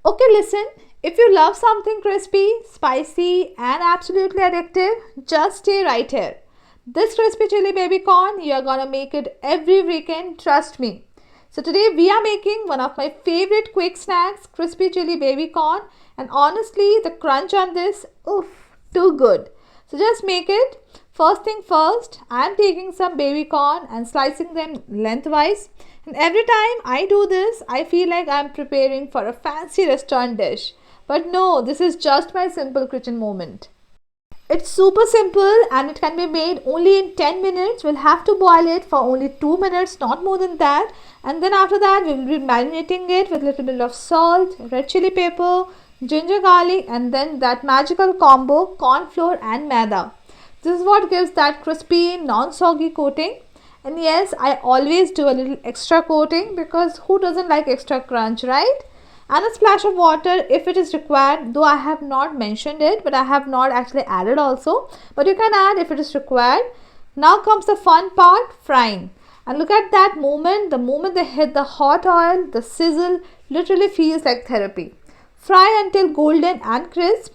Okay, listen. If you love something crispy, spicy and absolutely addictive, just stay right here. This crispy chili baby corn, you are gonna make it every weekend, trust me. So today we are making one of my favorite quick snacks, crispy chili baby corn, and honestly the crunch on this, oof, too good. So just make it. First thing first, I am taking some baby corn and slicing them lengthwise. And every time I do this, I feel like I am preparing for a fancy restaurant dish. But no, this is just my simple kitchen moment. It's super simple and it can be made only in 10 minutes. We'll have to boil it for only 2 minutes, not more than that. And then after that, we'll be marinating it with a little bit of salt, red chili pepper, ginger garlic, and then that magical combo, cornflour and maida. This is what gives that crispy, non-soggy coating. And yes, I always do a little extra coating because who doesn't like extra crunch, right? And a splash of water if it is required, though I have not mentioned it, but I have not actually added also. But you can add if it is required. Now comes the fun part, frying. And look at that moment, the moment they hit the hot oil, the sizzle literally feels like therapy. Fry until golden and crisp.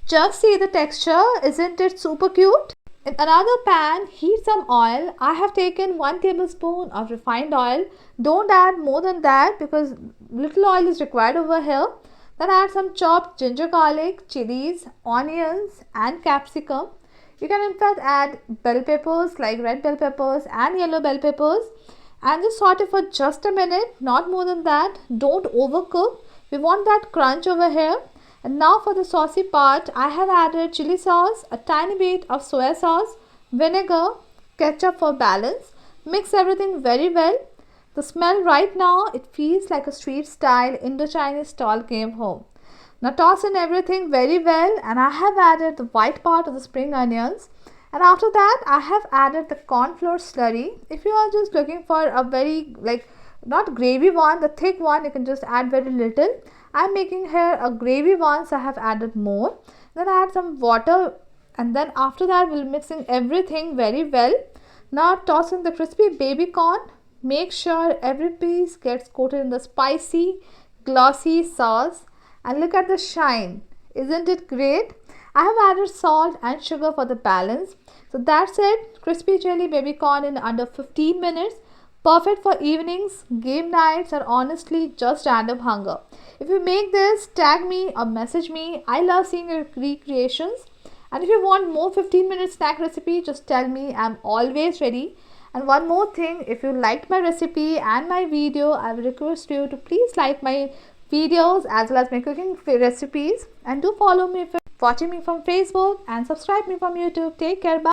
Just see the texture, isn't it super cute? In another pan, heat some oil. I have taken 1 tablespoon of refined oil. Don't add more than that because little oil is required over here. Then add some chopped ginger garlic, chilies, onions and capsicum. You can in fact add bell peppers like red bell peppers and yellow bell peppers. And just saute for just a minute, not more than that. Don't overcook. We want that crunch over here. And now for the saucy part, I have added chili sauce, a tiny bit of soya sauce, vinegar, ketchup for balance. Mix everything very well. The smell right now, it feels like a street style Indo-Chinese stall came home. Now toss in everything very well and I have added the white part of the spring onions. And after that, I have added the cornflour slurry. If you are just looking for a very not gravy one, the thick one, you can just add very little. I'm making here a gravy one, so I have added more. Then add some water and then after that we'll mixing everything very well. Now toss in the crispy baby corn. Make sure every piece gets coated in the spicy, glossy sauce and look at the shine. Isn't it great? I have added salt and sugar for the balance. So that's it. Crispy chili baby corn in under 15 minutes. Perfect for evenings, game nights, or honestly just random hunger. If you make this, tag me or message me. I love seeing your recreations. And if you want more 15-minute snack recipe, just tell me. I'm always ready. And one more thing, if you liked my recipe and my video, I will request you to please like my videos as well as my cooking recipes. And do follow me if you're watching me from Facebook and subscribe me from YouTube. Take care. Bye.